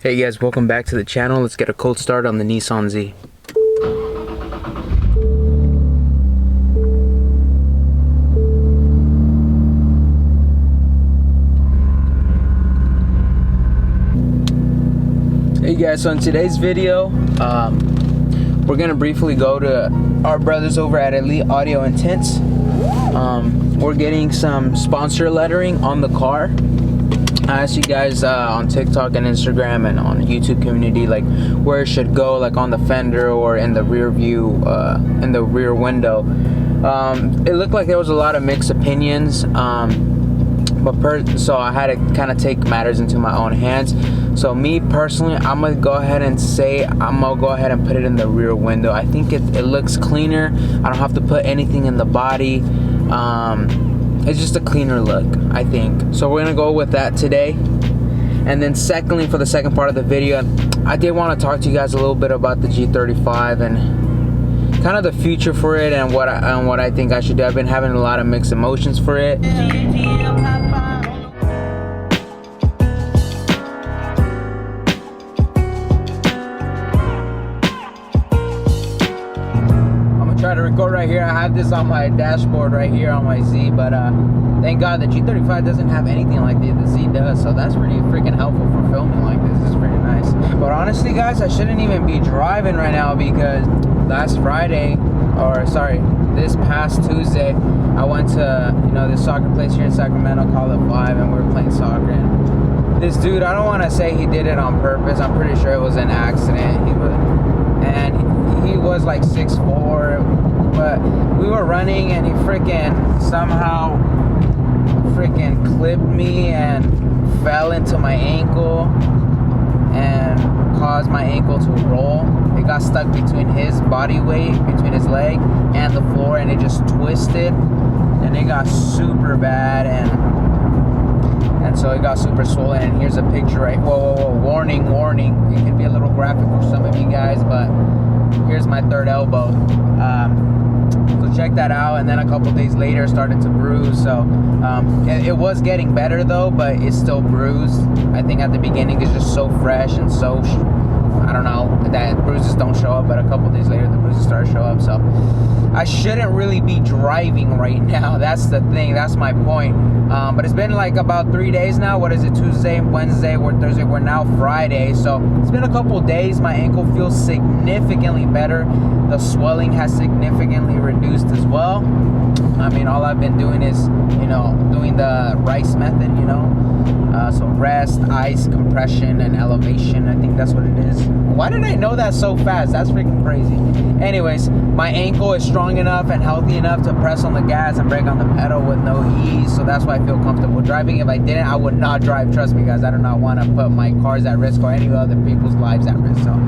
Hey guys, welcome back to the channel. Let's get a cold start on the Nissan Z. Hey guys, so in today's video, we're gonna briefly go to our brothers over at Elite Audio and Tints. We're getting some sponsor lettering on the car. I asked you guys on TikTok and Instagram and on the YouTube community, like where it should go, like on the fender or in the rear view, in the rear window. It looked like there was a lot of mixed opinions, so I had to kind of take matters into my own hands. So me personally, I'm gonna go ahead and say I'm gonna go ahead and put it in the rear window. I think it looks cleaner. I don't have to put anything in the body. It's just a cleaner look, I think. So we're gonna go with that today. And then secondly, for the second part of the video, I did want to talk to you guys a little bit about the G35 and kind of the future for it and what I think I should do. I've been having a lot of mixed emotions for it. Try to record right here. I have this on my dashboard right here on my Z, but thank God the G35 doesn't have anything like the Z does, so that's pretty freaking helpful for filming like this. It's pretty nice. But honestly guys, I shouldn't even be driving right now because last Friday, or sorry, this past Tuesday, I went to, you know, this soccer place here in Sacramento called It 5, and we were playing soccer, and this dude, I don't want to say he did it on purpose. I'm pretty sure it was an accident. He was like 6'4", but we were running and he somehow clipped me and fell into my ankle and caused my ankle to roll. It got stuck between his body weight, between his leg and the floor, and it just twisted and it got super bad, and so it got super swollen. And here's a picture, right? Whoa, warning. It can be a little graphic for some of you guys, but here's my third elbow. So check that out. And then a couple days later started to bruise. So it was getting better though, but it's still bruised. I think at the beginning it's just so fresh and so I don't know, that bruises don't show up, but a couple days later the bruises start to show up. So I shouldn't really be driving right now. That's the thing, that's my point. But it's been like about 3 days now. What is it? Tuesday, Wednesday, we're Thursday, we're now Friday. So it's been a couple days. My ankle feels significantly better. The swelling has significantly reduced as well. I mean, all I've been doing is, you know, doing the RICE method, you know. So rest, ice, compression, and elevation. I think that's what it is. Why did I know that so fast? That's freaking crazy. Anyways, my ankle is strong enough and healthy enough to press on the gas and brake on the pedal with no ease. So that's why I feel comfortable driving. If I didn't, I would not drive. Trust me, guys. I do not want to put my cars at risk or any other people's lives at risk. So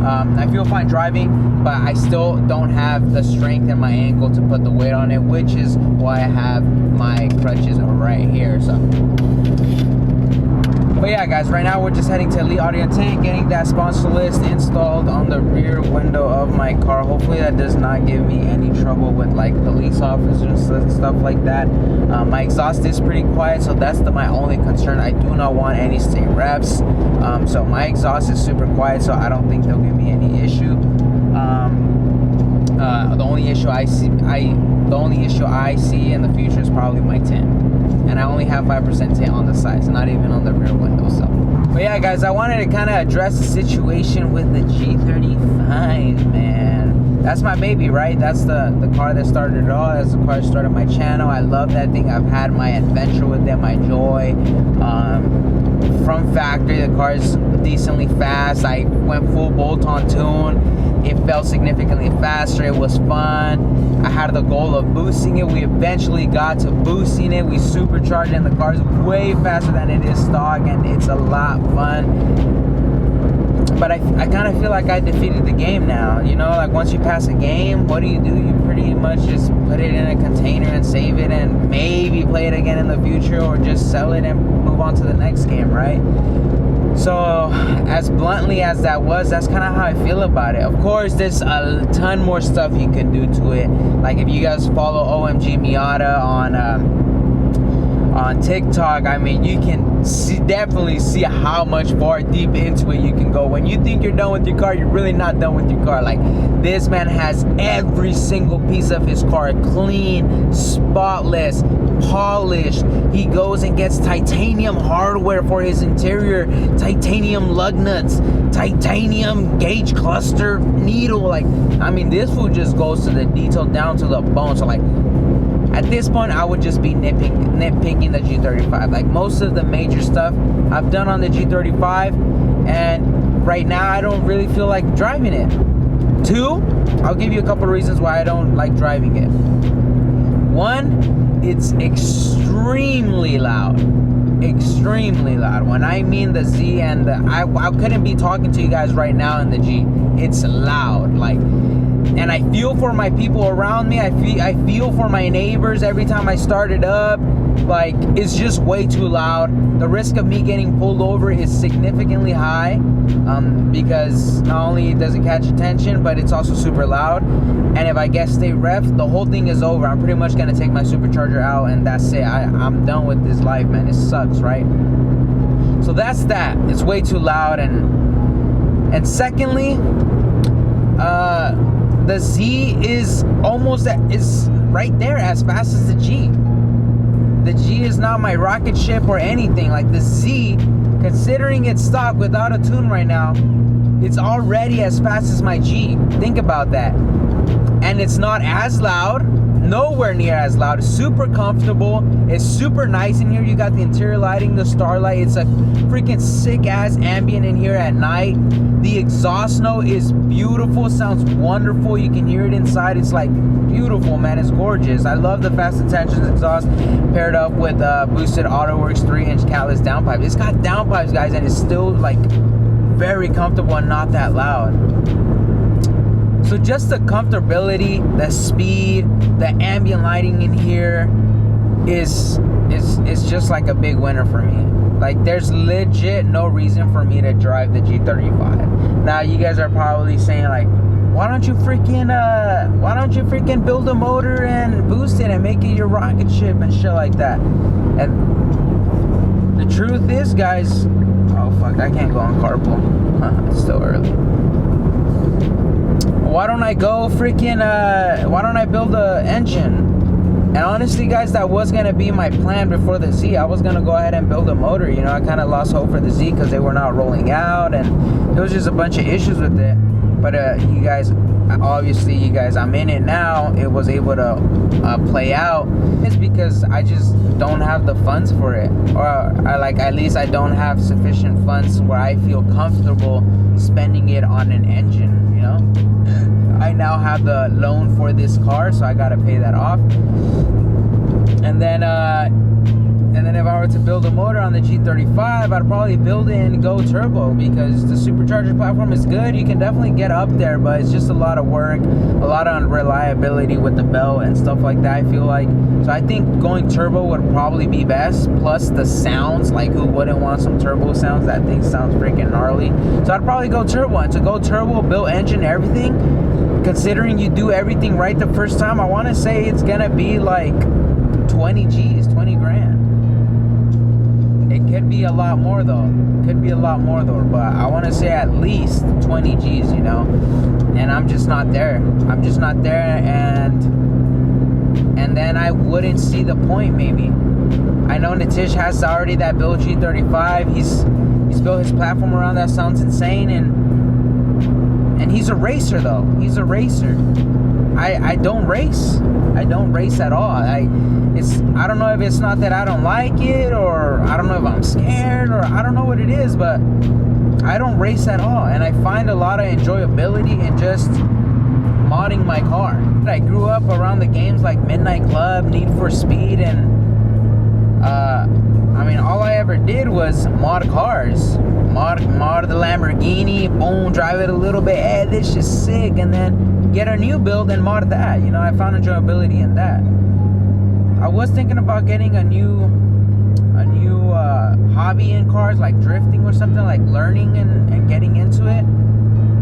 I feel fine driving, but I still don't have the strength in my ankle to put the weight on it, which is why I have my crutches right here. So. But yeah guys, right now we're just heading to Elite Audio and Tint, getting that sponsor list installed on the rear window of my car. Hopefully that does not give me any trouble with like police officers and stuff like that. My exhaust is pretty quiet, so that's my only concern. I do not want any state reps. So my exhaust is super quiet, so I don't think they'll give me any issue. The only issue I see in the future is probably my tint. And I only have 5% tint on the sides, not even on the rear window. So, but yeah, guys, I wanted to kind of address the situation with the G35, man. That's my baby, right? That's the car that started it all. That's the car that started my channel. I love that thing. I've had my adventure with it, my joy. From factory, the car is decently fast. I went full bolt-on tune. It felt significantly faster. It was fun. I had the goal of boosting it. We eventually got to boosting it. We supercharged it, and the car's way faster than it is stock, and it's a lot fun. But I kind of feel like I defeated the game now. You know, like once you pass a game, what do? You pretty much just put it in a container and save it and maybe play it again in the future, or just sell it and move on to the next game, right? So as bluntly as that was, that's kind of how I feel about it. Of course, there's a ton more stuff you can do to it. Like if you guys follow OMG Miata on TikTok, I mean, you can definitely see how much far deep into it you can go. When you think you're done with your car, you're really not done with your car. Like, this man has every single piece of his car clean, spotless, polished. He goes and gets titanium hardware for his interior, titanium lug nuts, titanium gauge cluster needle. Like, I mean, this food just goes to the detail, down to the bone. So like, at this point, I would just be nitpicking the G35. Like, most of the major stuff I've done on the G35, and right now I don't really feel like driving it. 2, I'll give you a couple of reasons why I don't like driving it. 1, it's extremely loud. Extremely loud. When I mean the Z and the I couldn't be talking to you guys right now in the G. It's loud. Like, and I feel for my people around me. I feel for my neighbors every time I start it up. Like, it's just way too loud. The risk of me getting pulled over is significantly high, because not only does it catch attention, but it's also super loud. And if I get state ref, the whole thing is over. I'm pretty much gonna take my supercharger out, and that's it. I'm done with this life, man. It sucks, right? So that's that. It's way too loud. And secondly, the Z is is right there as fast as the G. The G is not my rocket ship or anything. Like, the Z, considering it's stock without a tune right now, it's already as fast as my G. Think about that. And it's not as loud, nowhere near as loud. It's super comfortable. It's super nice in here. You got the interior lighting, the starlight. It's a freaking sick ass ambient in here at night. The exhaust note is beautiful, sounds wonderful. You can hear it inside. It's like beautiful, man. It's gorgeous. I love the fast attention exhaust paired up with Boosted AutoWorks 3-inch catless downpipe. It's got downpipes, guys, and it's still like very comfortable and not that loud. So just the comfortability, the speed, the ambient lighting in here is just like a big winner for me. Like, there's legit no reason for me to drive the G35. Now, you guys are probably saying like, why don't you freaking build a motor and boost it and make it your rocket ship and shit like that? And the truth is, guys, oh fuck, I can't go on carpool. It's still early. Why don't I go freaking, why don't I build an engine? And honestly, guys, that was going to be my plan before the Z. I was going to go ahead and build a motor. You know, I kind of lost hope for the Z because they were not rolling out, and there was just a bunch of issues with it. But you guys, obviously, you guys, I'm in it now. It was able to play out. It's because I just don't have the funds for it. Or at least I don't have sufficient funds where I feel comfortable spending it on an engine, you know? I now have the loan for this car, so I gotta pay that off. And then if I were to build a motor on the G35, I'd probably build it and go turbo, because the supercharger platform is good. You can definitely get up there, but it's just a lot of work, a lot of unreliability with the belt and stuff like that, I feel like. So I think going turbo would probably be best. Plus the sounds, like, who wouldn't want some turbo sounds? That thing sounds freaking gnarly. So I'd probably go turbo. And to go turbo, build engine, everything, considering you do everything right the first time, I want to say it's gonna be like 20 G's, 20 grand. It could be a lot more though. But I want to say at least 20 G's, you know. And I'm just not there. And then I wouldn't see the point, maybe. I know Nitish has already that Build G35. He's built his platform around that. Sounds insane, and he's a racer though. He's a racer. I don't race. I don't race at all. I don't know if it's not that I don't like it, or I don't know if I'm scared, or I don't know what it is, but I don't race at all. And I find a lot of enjoyability in just modding my car. I grew up around the games like Midnight Club, Need for Speed, and I mean, all I ever did was mod cars. Mod the Lamborghini, boom, drive it a little bit, hey, this shit's sick, and then get a new build and mod that. You know, I found enjoyability in that. I was thinking about getting a new hobby in cars, like drifting or something, like learning and getting into it.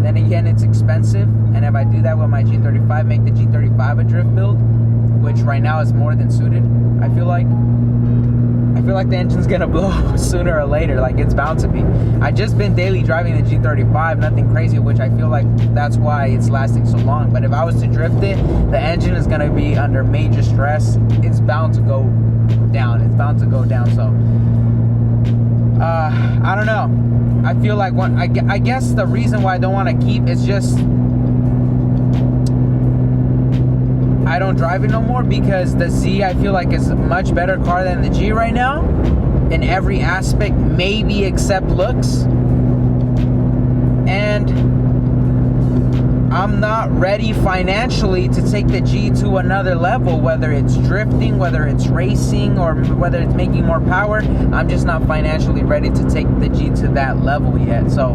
Then again, it's expensive, and if I do that with my G35, make the G35 a drift build, which right now is more than suited, I feel like. I feel like the engine's gonna blow sooner or later, like it's bound to be. I just been daily driving the G35, nothing crazy, which I feel like that's why it's lasting so long. But if I was to drift it, the engine is gonna be under major stress. It's bound to go down. It's bound to go down. So I don't know. I feel like I guess the reason why I don't want to keep is just I don't drive it no more, because the Z I feel like is a much better car than the G right now in every aspect, maybe except looks. And I'm not ready financially to take the G to another level, whether it's drifting, whether it's racing, or whether it's making more power. I'm just not financially ready to take the G to that level yet. So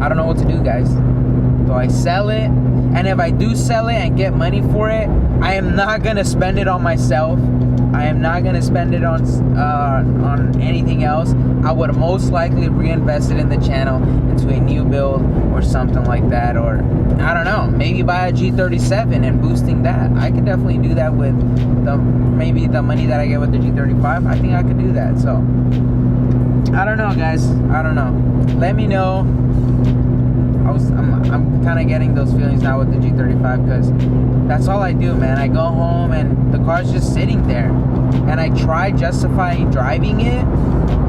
I don't know what to do, guys. Do I sell it? And if I do sell it and get money for it, I am not gonna spend it on myself. I am not gonna spend it on anything else. I would most likely reinvest it in the channel into a new build or something like that, or I don't know, maybe buy a G37 and boosting that. I could definitely do that with maybe the money that I get with the G35. I think I could do that. So I don't know, guys. I don't know. Let me know. I'm kind of getting those feelings now with the G35, because that's all I do, man. I go home and the car's just sitting there, and I try justifying driving it,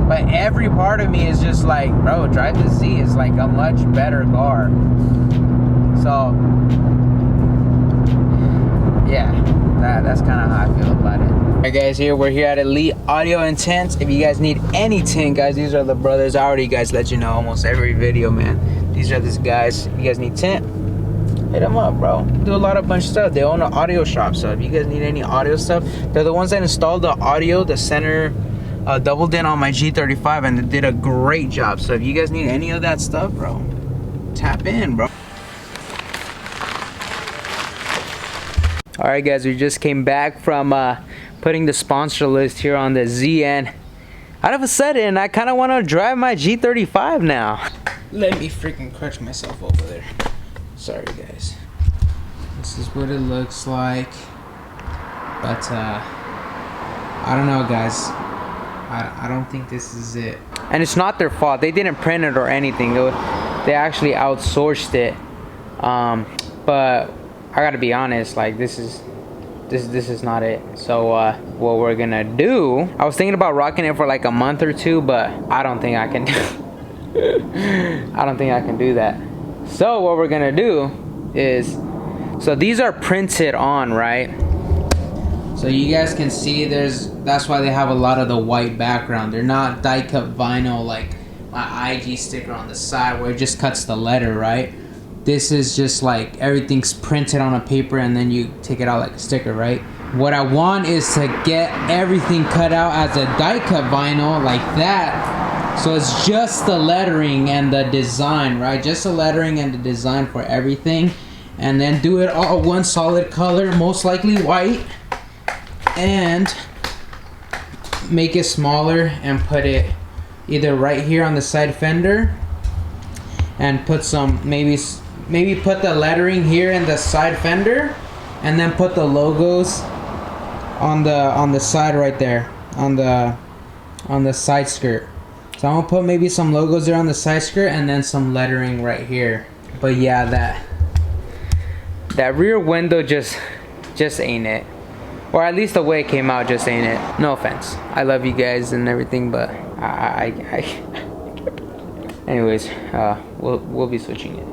but every part of me is just like, bro, drive the Z is like a much better car. So yeah, that's kind of how I feel about it. Alright guys, we're here at Elite Audio and Tints. If you guys need any tint, guys, these are the brothers. I already guys let you know almost every video, man. These are these guys. If you guys need tint, hit them up, bro. Do a lot of bunch of stuff. They own an audio shop, so if you guys need any audio stuff, they're the ones that installed the audio, the center double din on my G35, and they did a great job. So if you guys need any of that stuff, bro, tap in, bro. All right, guys, we just came back from putting the sponsor list here on the Z, and out of a sudden, I kind of want to drive my G35 now. Let me freaking crush myself over there. Sorry, guys. This is what it looks like. But, I don't know, guys. I don't think this is it. And it's not their fault. They didn't print it or anything. They actually outsourced it. But I gotta be honest, like, this is not it. So what we're gonna do, I was thinking about rocking it for like a month or two, but I don't think I can I don't think I can do that. So what we're gonna do is, so these are printed on, right? So you guys can see that's why they have a lot of the white background. They're not die cut vinyl like my IG sticker on the side where it just cuts the letter, right? This is just like everything's printed on a paper and then you take it out like a sticker, right? What I want is to get everything cut out as a die cut vinyl like that. So it's just the lettering and the design, right? Just the lettering and the design for everything. And then do it all one solid color, most likely white. And make it smaller and put it either right here on the side fender and put some, maybe put the lettering here in the side fender, and then put the logos on the side right there on the side skirt. So I'm gonna put maybe some logos there on the side skirt and then some lettering right here. But yeah, that rear window just ain't it, or at least the way it came out just ain't it. No offense, I love you guys and everything, but I anyways, we'll be switching it.